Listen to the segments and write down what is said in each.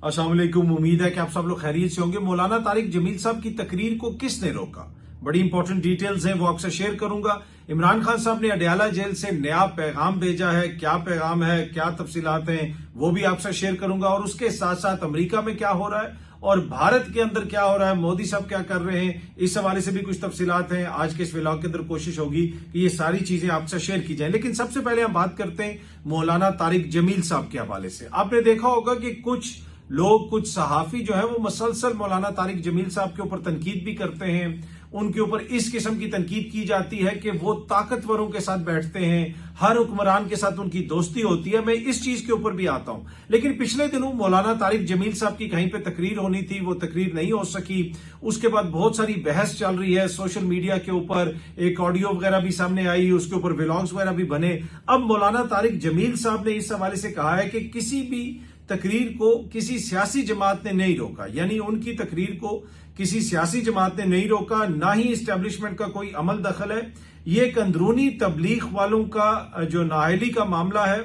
अस्सलाम वालेकुम। उम्मीद है कि आप सब लोग खैरियत से होंगे। मौलाना तारिक जमील साहब की तकरीर को किसने रोका, बड़ी इंपॉर्टेंट डिटेल्स हैं, वो आपसे शेयर करूंगा। इमरान खान साहब ने अडयाला जेल से नया पैगाम भेजा है, क्या पैगाम है, क्या तफसीलात हैं, वो भी आपसे शेयर करूंगा। और उसके साथ साथ अमेरिका में क्या हो रहा है और भारत के अंदर क्या हो रहा है, मोदी साहब क्या कर रहे हैं, इस हवाले से भी कुछ तफसीलात हैं। आज के इस व्लॉग के अंदर कोशिश होगी कि ये सारी चीजें आपसे शेयर की जाए। लेकिन सबसे पहले हम बात करते हैं मौलाना तारिक जमील साहब के हवाले से। आपने देखा होगा कि कुछ लोग, कुछ सहाफी जो है वो मसलसल मौलाना तारिक जमील साहब के ऊपर तनकीद भी करते हैं। उनके ऊपर इस किस्म की तनकीद की जाती है कि वो ताकतवरों के साथ बैठते हैं, हर हुक्मरान के साथ उनकी दोस्ती होती है। मैं इस चीज के ऊपर भी आता हूं। लेकिन पिछले दिनों मौलाना तारिक जमील साहब की कहीं पे तकरीर होनी थी, वो तकरीर नहीं हो सकी। उसके बाद बहुत सारी बहस चल रही है सोशल मीडिया के ऊपर, एक ऑडियो वगैरह भी सामने आई, उसके ऊपर व्लॉग्स वगैरह भी बने। अब मौलाना तारिक जमील साहब ने इस हवाले से कहा है कि किसी भी तकरीर को किसी सियासी जमात ने नहीं रोका, यानी उनकी तकरीर को किसी सियासी जमात ने नहीं रोका, ना ही इस्टेब्लिशमेंट का कोई अमल दखल है। ये एक अंदरूनी तबलीग वालों का जो नाअहली का मामला है।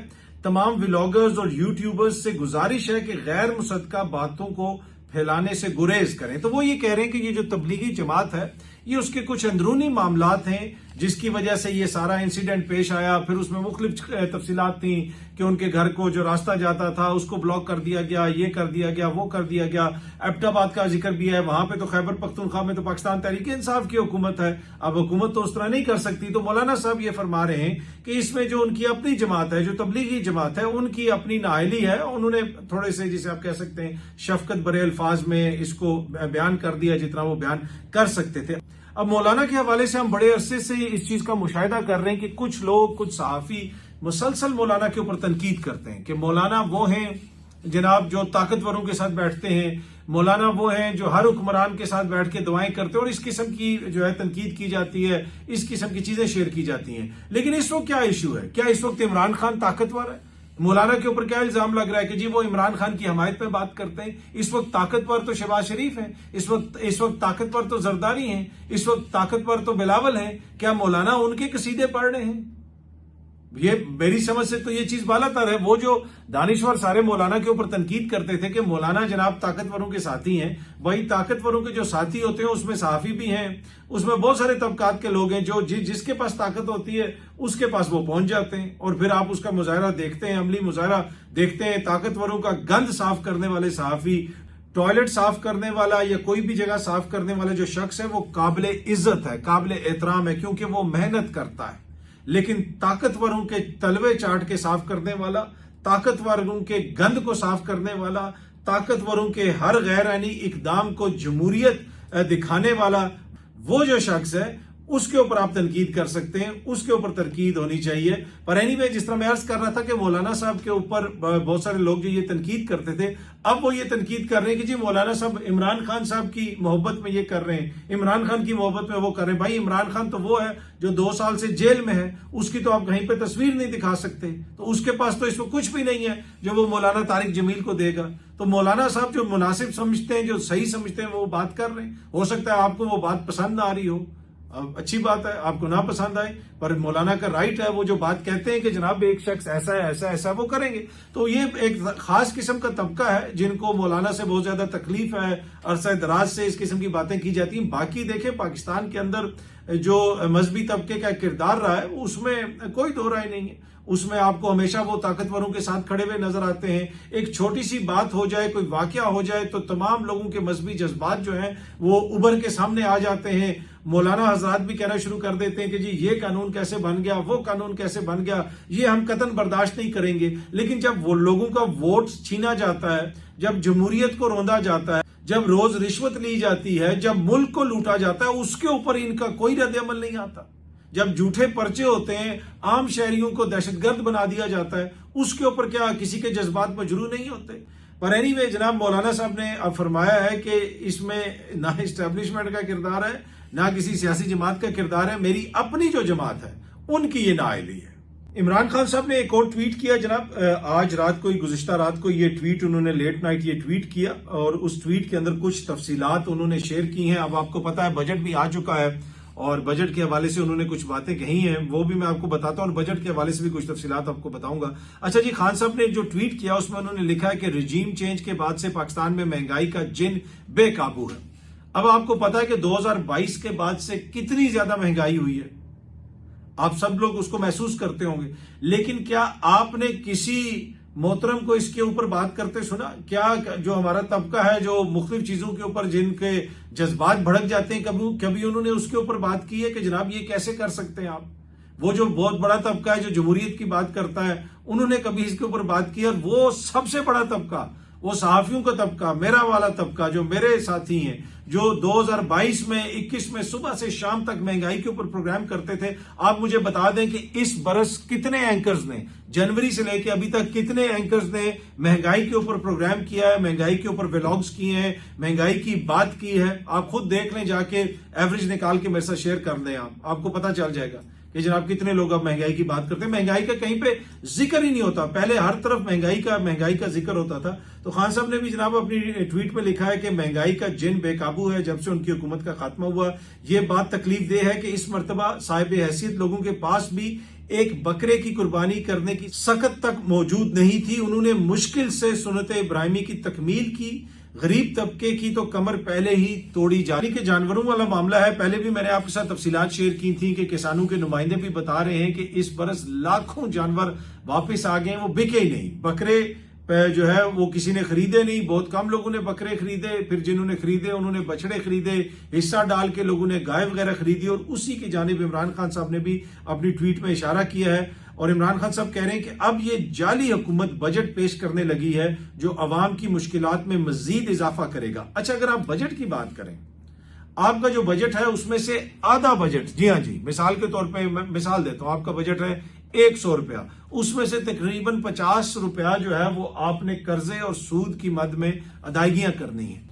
तमाम व्लॉगर्स और यूट्यूबर्स से गुजारिश है कि गैर मुसद्दका बातों को फैलाने से गुरेज करें। तो वो ये कह रहे हैं कि ये जो तबलीगी जमात है ये उसके कुछ अंदरूनी मामलात हैं जिसकी वजह से ये सारा इंसिडेंट पेश आया। फिर उसमें मुख्तलिफ तफसीलात थी कि उनके घर को जो रास्ता जाता था उसको ब्लॉक कर दिया गया, ये कर दिया गया, वो कर दिया गया। एबटाबाद का जिक्र भी है, वहां पे तो खैबर पख्तूनख्वा में तो पाकिस्तान तहरीक इंसाफ की हुकूमत है। अब हुकूमत तो उस तरह नहीं कर सकती। तो मौलाना साहब ये फरमा रहे हैं कि इसमें जो उनकी अपनी जमात है, जो तबलीगी जमात है, उनकी अपनी नाअहली है। उन्होंने थोड़े से, जिसे आप कह सकते हैं, शफकत भरे अल्फाज में इसको बयान कर दिया जितना वो बयान कर सकते थे। अब मौलाना के हवाले से हम बड़े अरसे से इस चीज का मुशाहिदा कर रहे हैं कि कुछ लोग, कुछ सहाफी मुसलसल मौलाना के ऊपर तनकीद करते हैं कि मौलाना वो हैं जनाब जो ताकतवरों के साथ बैठते हैं, मौलाना वो हैं जो हर हुक्मरान के साथ बैठ के दुआएं करते हैं। और इस किस्म की जो है तनकीद की जाती है, इस किस्म की चीजें शेयर की जाती हैं। लेकिन इस वक्त क्या इशू है? क्या इस वक्त इमरान खान ताकतवर है? मौलाना के ऊपर क्या इल्जाम लग रहा है कि जी वो इमरान खान की हमायत में बात करते हैं। इस वक्त ताकतवर तो शहबाज शरीफ है, इस वक्त ताकतवर तो जरदारी हैं, इस वक्त ताकतवर तो बिलावल हैं। क्या मौलाना उनके कसीदे पढ़ रहे हैं? ये मेरी समझ से तो ये चीज बालातर है। वो जो दानिश्वर सारे मौलाना के ऊपर तनकीद करते थे कि मौलाना जनाब ताकतवरों के साथी हैं, वही ताकतवरों के जो साथी होते हैं उसमें सहाफी भी हैं, उसमें बहुत सारे तबकात के लोग हैं जो जिसके पास ताकत होती है उसके पास वो पहुंच जाते हैं। और फिर आप उसका मुजाहरा देखते हैं, अमली मुजाहरा देखते हैं। ताकतवरों का गंद साफ करने वाले सहाफी, टॉयलेट साफ करने वाला या कोई भी जगह साफ करने वाला जो शख्स है वो काबिल इज्जत है, काबिल एहतराम है, क्योंकि वो मेहनत करता है। लेकिन ताकतवरों के तलवे चाट के साफ करने वाला, ताकतवरों के गंद को साफ करने वाला, ताकतवरों के हर गैरानी इकदाम को जमहूरियत दिखाने वाला वो जो शख्स है उसके ऊपर आप तनकीद कर सकते हैं, उसके ऊपर तनकीद होनी चाहिए। पर एनीवे, जिस तरह मैं अर्ज कर रहा था कि मौलाना साहब के ऊपर बहुत सारे लोग जो ये तनकीद करते थे, अब वो ये तनकीद कर रहे हैं कि जी मौलाना साहब इमरान खान साहब की मोहब्बत में ये कर रहे हैं, इमरान खान की मोहब्बत में वो कर रहे हैं। भाई इमरान खान तो वो है जो 2 साल से जेल में है, उसकी तो आप कहीं पे तस्वीर नहीं दिखा सकते। तो उसके पास तो इसको कुछ भी नहीं है जो वो मौलाना तारिक जमील को देगा। तो मौलाना साहब जो मुनासिब समझते हैं, जो सही समझते हैं, वो बात कर रहे हैं। हो सकता है आपको वो बात पसंद ना आ रही हो, अच्छी बात है, आपको ना पसंद आए, पर मौलाना का राइट है। वो जो बात कहते हैं कि जनाब एक शख्स ऐसा है, ऐसा ऐसा, वो करेंगे। तो ये एक खास किस्म का तबका है जिनको मौलाना से बहुत ज्यादा तकलीफ है, अरसा दराज से इस किस्म की बातें की जाती हैं। बाकी देखें, पाकिस्तान के अंदर जो मजहबी तबके का किरदार रहा है उसमें कोई दो राय नहीं है। उसमें आपको हमेशा वो ताकतवरों के साथ खड़े हुए नजर आते हैं। एक छोटी सी बात हो जाए, कोई वाकया हो जाए, तो तमाम लोगों के मजहबी जज्बात जो हैं वो उभर के सामने आ जाते हैं। मौलाना हजरात भी कहना शुरू कर देते हैं कि जी ये कानून कैसे बन गया, वो कानून कैसे बन गया, ये हम कतन बर्दाश्त नहीं करेंगे। लेकिन जब वो लोगों का वोट छीना जाता है, जब जमहूरियत को रौंदा जाता है, जब रोज रिश्वत ली जाती है, जब मुल्क को लूटा जाता है, उसके ऊपर इनका कोई रद्द अमल नहीं आता। जब झूठे पर्चे होते हैं, आम शहरियों को दहशतगर्द बना दिया जाता है, उसके ऊपर क्या किसी के जज्बात मजरू नहीं होते? पर एनीवे, जनाब मौलाना साहब ने अब फरमाया है कि इसमें ना इस्टेब्लिशमेंट का किरदार है, ना किसी सियासी जमात का किरदार है। मेरी अपनी जो जमात है उनकी ये नाअहली है। इमरान खान साहब ने एक और ट्वीट किया जनाब, आज रात को, गुज़िश्ता रात को ये ट्वीट उन्होंने लेट नाइट ये ट्वीट किया और उस ट्वीट के अंदर कुछ तफसीलात उन्होंने शेयर की हैं। अब आपको पता है बजट भी आ चुका है और बजट के हवाले से उन्होंने कुछ बातें कही हैं, वो भी मैं आपको बताता हूं और बजट के हवाले से भी कुछ तफसीलात आपको बताऊंगा। अच्छा जी, खान साहब ने जो ट्वीट किया उसमें उन्होंने लिखा है कि रिजीम चेंज के बाद से पाकिस्तान में महंगाई का जिन बेकाबू है। अब आपको पता है कि 2022 के बाद से कितनी ज्यादा महंगाई हुई है, आप सब लोग उसको महसूस करते होंगे, लेकिन क्या आपने किसी मोहतरम को इसके ऊपर बात करते सुना? क्या जो हमारा तबका है जो मुख्तलिफ चीजों के ऊपर जिनके जज्बात भड़क जाते हैं, कभी कभी उन्होंने उसके ऊपर बात की है कि जनाब ये कैसे कर सकते हैं आप? वो जो बहुत बड़ा तबका है जो जमहूरियत की बात करता है, उन्होंने कभी इसके ऊपर बात की? और वो सबसे बड़ा तबका, वो सहाफियों का तबका, मेरा वाला तबका, जो मेरे साथी हैं, जो 2022 में 21 में सुबह से शाम तक महंगाई के ऊपर प्रोग्राम करते थे, आप मुझे बता दें कि इस बरस कितने एंकर्स ने जनवरी से लेकर अभी तक कितने एंकर्स ने महंगाई के ऊपर प्रोग्राम किया है, महंगाई के ऊपर व्लॉग्स किए हैं, महंगाई की बात की है? आप खुद देख लें, जाके एवरेज निकाल के मेरे साथ शेयर कर दें, आपको पता चल जाएगा कि जनाब कितने लोग अब महंगाई की बात करते हैं। महंगाई का कहीं पे जिक्र ही नहीं होता, पहले हर तरफ महंगाई का जिक्र होता था। तो खान साहब ने भी जनाब अपनी ट्वीट में लिखा है कि महंगाई का जिन बेकाबू है जब से उनकी हुकूमत का खात्मा हुआ। ये बात तकलीफ दे है कि इस मर्तबा साहिब हैसियत लोगों के पास भी एक बकरे की कुर्बानी करने की सकत तक मौजूद नहीं थी। उन्होंने मुश्किल से सुन्नत इब्राहिमी की तकमील की। गरीब तबके की तो कमर पहले ही तोड़ी जा रही। के जानवरों वाला मामला है, पहले भी मैंने आपके साथ तफसीलात शेयर की थी कि किसानों के नुमाइंदे भी बता रहे हैं कि इस बरस लाखों जानवर वापस आ गए, वो बिके ही नहीं। बकरे जो है वो किसी ने खरीदे नहीं, बहुत कम लोगों ने बकरे खरीदे, फिर जिन्होंने खरीदे उन्होंने बछड़े खरीदे, हिस्सा डाल के लोगों ने गाय वगैरह खरीदी। और उसी की जानिब इमरान खान साहब ने भी अपनी ट्वीट में इशारा किया है। और इमरान खान साहब कह रहे हैं कि अब ये जाली हुकूमत बजट पेश करने लगी है जो अवाम की मुश्किलात में मजीद इजाफा करेगा। अच्छा, अगर आप बजट की बात करें, आपका जो बजट है उसमें से आधा बजट, जी हाँ जी, मिसाल के तौर पे मैं मिसाल देता हूं, आपका बजट है 100 रुपया, उसमें से तकरीबन 50 रुपया जो है वो आपने कर्जे और सूद की मद में अदायगियां करनी है।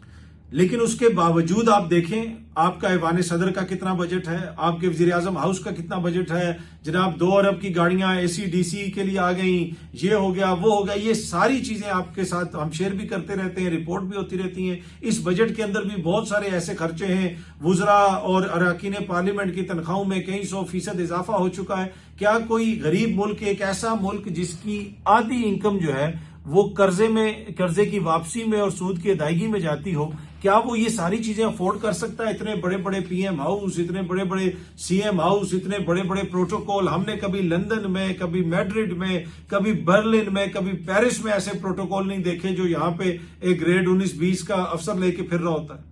लेकिन उसके बावजूद आप देखें आपका ऐवान सदर का कितना बजट है, आपके वजीर आजम हाउस का कितना बजट है, जनाब 2 अरब की गाड़ियां ACDC के लिए आ गई, ये हो गया वो हो गया। ये सारी चीजें आपके साथ हम शेयर भी करते रहते हैं, रिपोर्ट भी होती रहती हैं। इस बजट के अंदर भी बहुत सारे ऐसे खर्चे हैं, वुजरा और अरकान पार्लियामेंट की तनख्वाहों में कई 100% इजाफा हो चुका है। क्या कोई गरीब मुल्क, एक ऐसा मुल्क जिसकी आधी इनकम जो है वो कर्जे की वापसी में और सूद की अदायगी में जाती हो, क्या वो ये सारी चीजें अफोर्ड कर सकता है? इतने बड़े बड़े PM हाउस, इतने बड़े बड़े CM हाउस, इतने बड़े बड़े प्रोटोकॉल, हमने कभी लंदन में, कभी मैड्रिड में, कभी बर्लिन में, कभी पेरिस में ऐसे प्रोटोकॉल नहीं देखे जो यहाँ पे एक ग्रेड 19-20 का अफसर लेके फिर रहा होता है।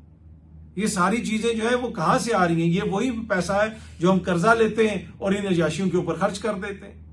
ये सारी चीजें जो है वो कहां से आ रही हैं? ये वही पैसा है जो हम कर्जा लेते हैं और इन अयाशियों के ऊपर खर्च कर देते हैं।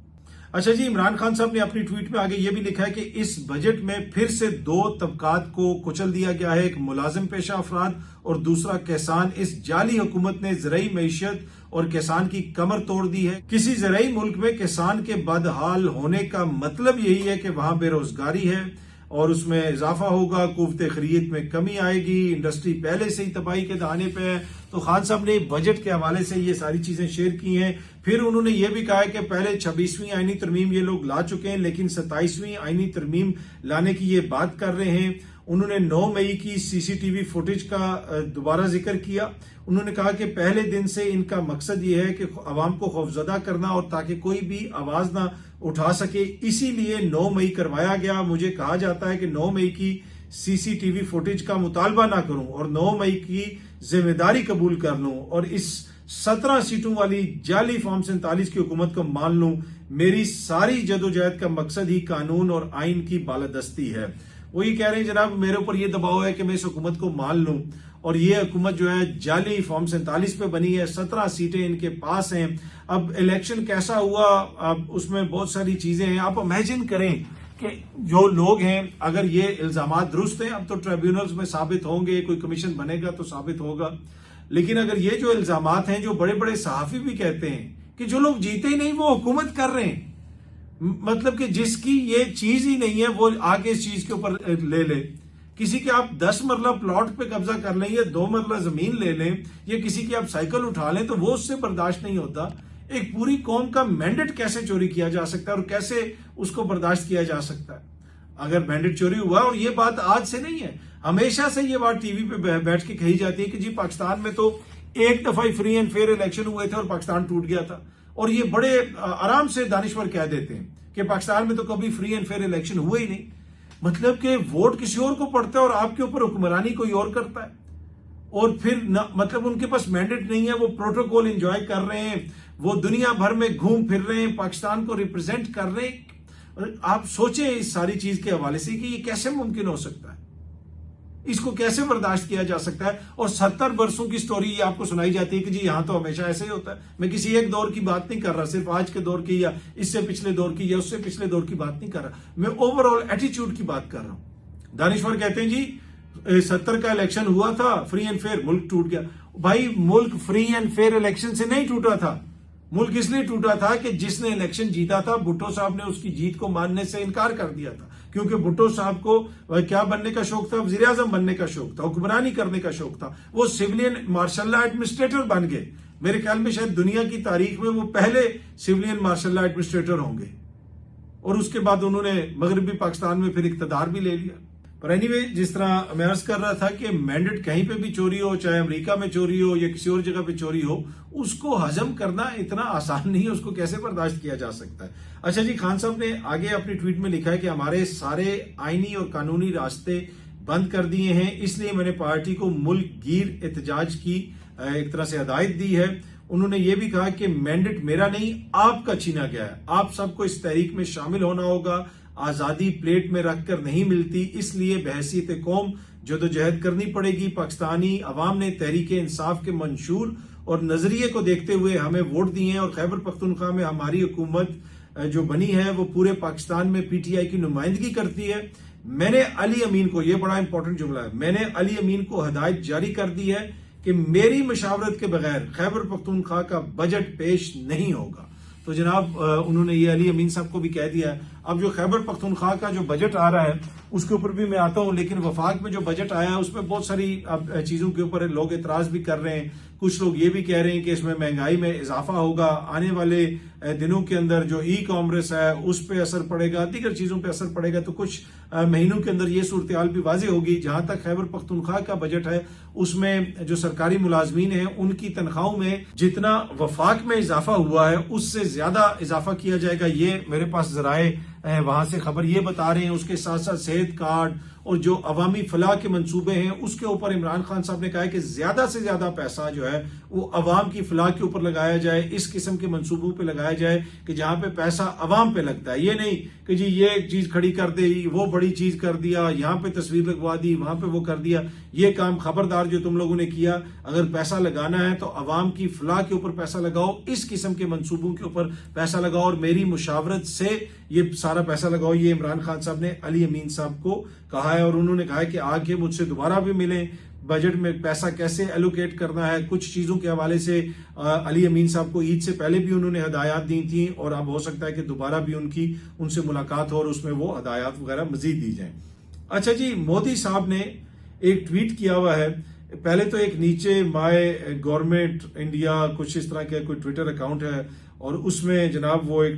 अच्छा जी, इमरान खान साहब ने अपनी ट्वीट में आगे ये भी लिखा है कि इस बजट में फिर से 2 तबकात को कुचल दिया गया है, एक मुलाजिम पेशा अफराद और दूसरा किसान। इस जाली हुकूमत ने ज़राई मईशत और किसान की कमर तोड़ दी है। किसी ज़राई मुल्क में किसान के बदहाल होने का मतलब यही है कि वहां बेरोजगारी है और उसमें इजाफा होगा, कुव्वत खरीद में कमी आएगी, इंडस्ट्री पहले से ही तबाही के दहाने पे है। तो खान साहब ने बजट के हवाले से ये सारी चीजें शेयर की हैं। फिर उन्होंने ये भी कहा है कि पहले 26वीं आईनी तरमीम ये लोग ला चुके हैं, लेकिन 27वीं आईनी तरमीम लाने की ये बात कर रहे हैं। उन्होंने 9 मई की CCTV फुटेज का दोबारा जिक्र किया। उन्होंने कहा कि पहले दिन से इनका मकसद ये है कि अवाम को खौफजदा करना और ताकि कोई भी आवाज ना उठा सके, इसीलिए 9 मई करवाया गया। मुझे कहा जाता है कि 9 मई की CCTV फुटेज का मुतालबा ना करूं और 9 मई की जिम्मेदारी कबूल कर लूं और इस 17 सीटों वाली जाली फॉर्म 47 की हुकूमत को मान लूं। मेरी सारी जदोजहद का मकसद ही कानून और आइन की बालादस्ती है। वो ये कह रहे हैं जनाब मेरे ऊपर ये दबाव है कि मैं इस हुकूमत को मान लूं और ये हुकूमत जो है जाली फॉर्म 47 पे बनी है, 17 सीटें इनके पास हैं। अब इलेक्शन कैसा हुआ, अब उसमें बहुत सारी चीजें हैं। आप इमेजिन करें कि जो लोग हैं, अगर ये इल्जामात दुरुस्त हैं, अब तो ट्रिब्यूनल्स में साबित होंगे, कोई कमीशन बनेगा तो साबित होगा, लेकिन अगर ये जो इल्जामात हैं, जो बड़े बड़े सहाफी भी कहते हैं कि जो लोग जीते ही नहीं वो हुकूमत कर रहे हैं, मतलब कि जिसकी ये चीज ही नहीं है वो आगे इस चीज के ऊपर ले ले। किसी के आप 10 मरला प्लॉट पे कब्जा कर लें या 2 मरला जमीन ले लें या किसी की आप साइकिल उठा लें तो वो उससे बर्दाश्त नहीं होता। एक पूरी कौम का मैंडेट कैसे चोरी किया जा सकता है और कैसे उसको बर्दाश्त किया जा सकता है? अगर मैंडेट चोरी हुआ, और ये बात आज से नहीं है, हमेशा से ये बात टीवी पे बैठ के कही जाती है कि जी पाकिस्तान में तो एक दफा ही फ्री एंड फेयर इलेक्शन हुए थे और पाकिस्तान टूट गया था। और ये बड़े आराम से दानिश्वर कह देते हैं कि पाकिस्तान में तो कभी फ्री एंड फेयर इलेक्शन हुए ही नहीं। मतलब कि वोट किसी और को पड़ता है और आपके ऊपर हुक्मरानी कोई और करता है। और फिर मतलब उनके पास मैंडेट नहीं है, वो प्रोटोकॉल एंजॉय कर रहे हैं, वो दुनिया भर में घूम फिर रहे हैं, पाकिस्तान को रिप्रेजेंट कर रहे हैं। आप सोचें इस सारी चीज के हवाले से कि ये कैसे मुमकिन हो सकता है, इसको कैसे बर्दाश्त किया जा सकता है। और 70 वर्षों की स्टोरी आपको सुनाई जाती है कि जी यहां तो हमेशा ऐसे ही होता है। मैं किसी एक दौर की बात नहीं कर रहा, सिर्फ आज के दौर की या इससे पिछले दौर की या उससे पिछले दौर की बात नहीं कर रहा, मैं ओवरऑल एटीट्यूड की बात कर रहा हूं। दानिश्वर कहते हैं जी 70 का इलेक्शन हुआ था फ्री एंड फेयर, मुल्क टूट गया। भाई मुल्क फ्री एंड फेयर इलेक्शन से नहीं टूटा था। मुल्क इसलिए टूटा था कि जिसने इलेक्शन जीता था भुट्टो साहब ने उसकी जीत को मानने से इनकार कर दिया था, क्योंकि भुट्टो साहब को क्या बनने का शौक था, वजीर आजम बनने का शौक था, हुक्मरानी करने का शौक था। वो सिविलियन मार्शल लॉ एडमिनिस्ट्रेटर बन गए। मेरे ख्याल में शायद दुनिया की तारीख में वो पहले सिविलियन मार्शल लॉ एडमिनिस्ट्रेटर होंगे। और उसके बाद उन्होंने मगरबी पाकिस्तान में फिर इक्तदार भी ले लिया। पर एनीवे, जिस तरह मैं अर्ज कर रहा था कि मैंडेट कहीं पे भी चोरी हो, चाहे अमेरिका में चोरी हो या किसी और जगह पे चोरी हो, उसको हजम करना इतना आसान नहीं है, उसको कैसे बर्दाश्त किया जा सकता है। अच्छा जी, खान साहब ने आगे अपनी ट्वीट में लिखा है कि हमारे सारे आईनी और कानूनी रास्ते बंद कर दिए हैं, इसलिए मैंने पार्टी को मुल्क गिर एहतजाज की एक तरह से हिदायत दी है। उन्होंने ये भी कहा कि मैंडेट मेरा नहीं आपका छीना गया है, आप सबको इस तहरीक में शामिल होना होगा। आजादी प्लेट में रखकर नहीं मिलती, इसलिए बहसीत कौम जदोजहद करनी पड़ेगी। पाकिस्तानी अवाम ने तहरीक इंसाफ के मंशूर और नजरिए को देखते हुए हमें वोट दिए हैं और खैबर पख्तूनख्वा में हमारी हुकूमत जो बनी है वो पूरे पाकिस्तान में पीटीआई की नुमाइंदगी करती है। मैंने अली अमीन को, ये बड़ा इंपॉर्टेंट जुमला है, मैंने अली अमीन को हिदायत जारी कर दी है कि मेरी मशावरत के बगैर खैबर पख्तूनख्वा का बजट पेश नहीं होगा। तो जनाब उन्होंने ये अली अमीन साहब को भी कह दिया है। अब जो खैबर पख्तूनख्वा का जो बजट आ रहा है उसके ऊपर भी मैं आता हूं, लेकिन वफाक में जो बजट आया है उसमें बहुत सारी चीजों के ऊपर लोग एतराज भी कर रहे हैं। कुछ लोग ये भी कह रहे हैं कि इसमें महंगाई में इजाफा होगा, आने वाले दिनों के अंदर जो ई कॉमर्स है उस पर असर पड़ेगा, दीगर चीजों पर असर पड़ेगा। तो कुछ महीनों के अंदर ये सूरत हाल भी वाजे होगी। जहां तक खैबर पख्तूनख्वा का बजट है उसमें जो सरकारी मुलाजमीन है उनकी तनख्वाहों में जितना वफाक में इजाफा हुआ है उससे ज्यादा इजाफा किया जाएगा। ये मेरे पास जराए वहां से खबर ये बता रहे हैं। उसके साथ साथ सेहत कार्ड और जो अवामी फलाह के मंसूबे हैं उसके ऊपर इमरान खान साहब ने कहा है कि ज्यादा से ज्यादा पैसा जो है वो अवाम की फलाह के ऊपर लगाया जाए, इस किस्म के मंसूबों पे लगाया जाए कि जहां पे पैसा अवाम पे लगता है। ये नहीं कि जी ये चीज खड़ी कर दी, वो बड़ी चीज कर दिया, यहाँ पे तस्वीर लगवा दी, वहां पे वो कर दिया। ये काम खबरदार जो तुम लोगों ने किया, अगर पैसा लगाना है तो अवाम की फलाह के ऊपर पैसा लगाओ, इस किस्म के मंसूबों के ऊपर पैसा लगाओ और मेरी मुशावरत से ये सारा पैसा लगाओ। ये इमरान खान साहब ने अली अमीन साहब को कहा है और उन्होंने कहा है कि आगे मुझसे दोबारा भी मिले, बजट में पैसा कैसे एलोकेट करना है। कुछ चीजों के हवाले से अली अमीन साहब को ईद से पहले भी उन्होंने हदायत दी थी और अब हो सकता है कि दोबारा भी उनसे मुलाकात हो और उसमें वो हदायत वगैरह मजीद दी जाए। अच्छा जी, मोदी साहब ने एक ट्वीट किया हुआ है। पहले तो एक नीचे माय गवर्नमेंट इंडिया कुछ इस तरह का कोई ट्विटर अकाउंट है और उसमें जनाब वो एक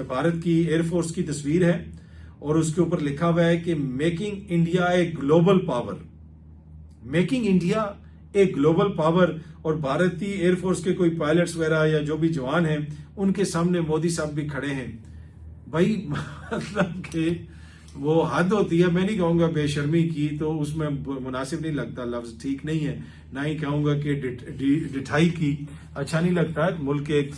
भारत की एयरफोर्स की तस्वीर है और उसके ऊपर लिखा हुआ है कि making India a global power, making India a global power. और भारतीय एयरफोर्स के कोई पायलट्स वगैरह या जो भी जवान हैं उनके सामने मोदी साहब भी खड़े हैं। भाई मतलब कि वो हद होती है। मैं नहीं कहूंगा बेशर्मी की, तो उसमें मुनासिब नहीं लगता, लफ्ज ठीक नहीं है। ना ही कहूंगा कि डिठाई की, अच्छा नहीं लगता। मुल्क के एक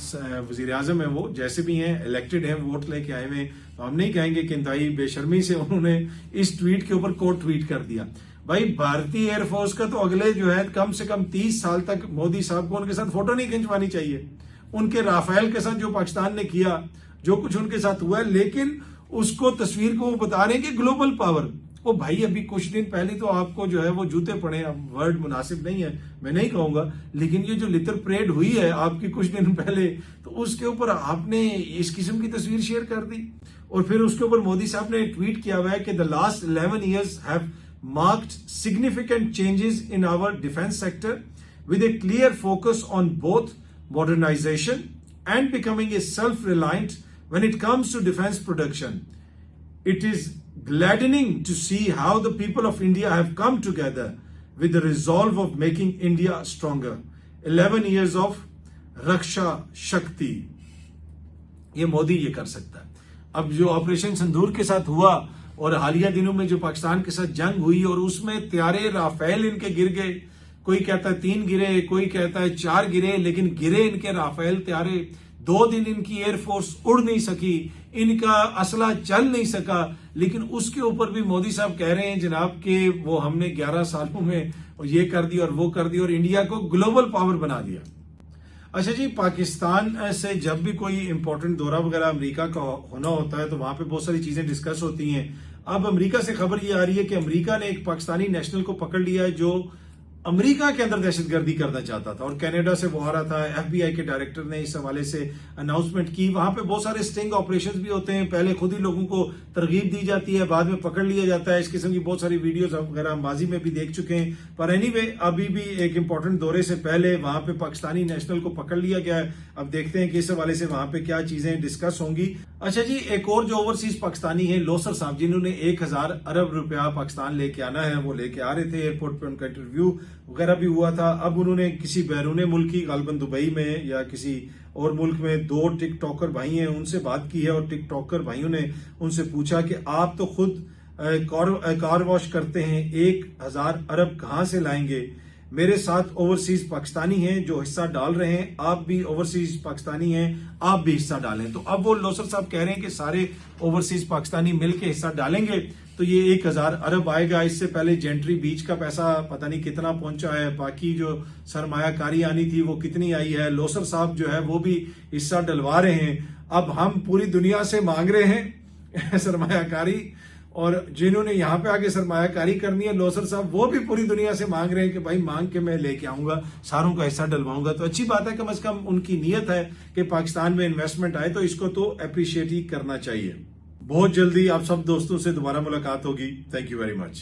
वजीर आजम है, वो जैसे भी हैं इलेक्टेड हैं, वोट लेके आए हुए, तो हम नहीं कहेंगे कि इंतहाई बेशर्मी से उन्होंने इस ट्वीट के ऊपर कोट ट्वीट कर दिया। भाई भारतीय एयरफोर्स का तो अगले जो है कम से कम 30 साल तक मोदी साहब को उनके साथ फोटो नहीं खिंचवानी चाहिए। उनके राफेल के साथ जो पाकिस्तान ने किया, जो कुछ उनके साथ हुआ है, लेकिन उसको तस्वीर को वो बता रहे हैं कि ग्लोबल पावर। ओ भाई, अभी कुछ दिन पहले तो आपको जो है वो जूते पड़े, अब वर्ड मुनासिब नहीं है मैं नहीं कहूंगा, लेकिन ये जो लिटर परेड हुई है आपकी कुछ दिन पहले, तो उसके ऊपर आपने इस किस्म की तस्वीर शेयर कर दी। और फिर उसके ऊपर मोदी साहब ने ट्वीट किया हुआ है कि the last 11 years have marked significant changes in our defense sector with a clear focus on both modernization and becoming a self-reliant when it comes to defense production. It is gladdening to see how the people of India have come together with the resolve of making India stronger. 11 years of रक्षा शक्ति, ये मोदी ये कर सकता है। अब जो operation सिंदूर के साथ हुआ और हालिया दिनों में जो पाकिस्तान के साथ जंग हुई और उसमें त्यारे राफेल इनके गिर गए, कोई कहता है 3 गिरे, कोई कहता है 4 गिरे, लेकिन गिरे इनके राफेल त्यारे। 2 दिन इनकी एयरफोर्स उड़ नहीं सकी, इनका असला चल नहीं सका, लेकिन उसके ऊपर भी मोदी साहब कह रहे हैं जनाब कि वो हमने 11 सालों में ये कर दिया और वो कर दिया और इंडिया को ग्लोबल पावर बना दिया। अच्छा जी, पाकिस्तान से जब भी कोई इंपॉर्टेंट दौरा वगैरह अमेरिका का होना होता है तो वहां पे बहुत सारी चीजें डिस्कस होती हैं। अब अमेरिका से खबर ये आ रही है कि अमेरिका ने एक पाकिस्तानी नेशनल को पकड़ लिया है जो अमेरिका के अंदर दहशतगर्दी करना चाहता था और कनाडा से वो आ रहा था। एफबीआई के डायरेक्टर ने इस हवाले से अनाउंसमेंट की। वहां पे बहुत सारे स्टिंग ऑपरेशंस भी होते हैं, पहले खुद ही लोगों को तरगीब दी जाती है, बाद में पकड़ लिया जाता है। इस किस्म की बहुत सारी वीडियोस वगैरह हम माजी में भी देख चुके हैं। पर एनीवे, अभी भी एक इंपॉर्टेंट दौरे से पहले वहां पे पाकिस्तानी नेशनल को पकड़ लिया गया है। अब देखते हैं कि इस हवाले से वहां पे क्या चीजें डिस्कस होंगी। अच्छा जी, एक और जो ओवरसीज पाकिस्तानी है लोसर साहब, जिन्होंने 1000 अरब रुपया पाकिस्तान लेके आना है, वो लेके आ रहे थे। एयरपोर्ट पे उनका इंटरव्यू वगैरह भी हुआ था। अब उन्होंने किसी बैरून मुल्की, गालबन दुबई में या किसी और मुल्क में 2 टिकटॉकर भाई हैं, उनसे बात की है और टिकटॉकर भाइयों ने उनसे पूछा कि आप तो खुद कार वॉश करते हैं, 1000 अरब कहां से लाएंगे? मेरे साथ ओवरसीज पाकिस्तानी हैं जो हिस्सा डाल रहे हैं, आप भी ओवरसीज पाकिस्तानी हैं, आप भी हिस्सा डालें। तो अब वो लोसर साहब कह रहे हैं कि सारे ओवरसीज पाकिस्तानी मिलकर हिस्सा डालेंगे तो ये 1000 अरब आएगा। इससे पहले जेंट्री बीच का पैसा पता नहीं कितना पहुंचा है, बाकी जो सरमायाकारी आनी थी वो कितनी आई है। लोसर साहब जो है वो भी हिस्सा डलवा रहे हैं। अब हम पूरी दुनिया से मांग रहे हैं सरमायाकारी, और जिन्होंने यहां पे आके सरमायाकारी करनी है लोसर साहब, वो भी पूरी दुनिया से मांग रहे हैं कि भाई मांग के मैं लेके आऊंगा, सारों का हिस्सा डलवाऊंगा। तो अच्छी बात है, कम से कम उनकी नीयत है कि पाकिस्तान में इन्वेस्टमेंट आए, तो इसको तो अप्रिशिएट ही करना चाहिए। बहुत जल्दी आप सब दोस्तों से दोबारा मुलाकात होगी। Thank you very much.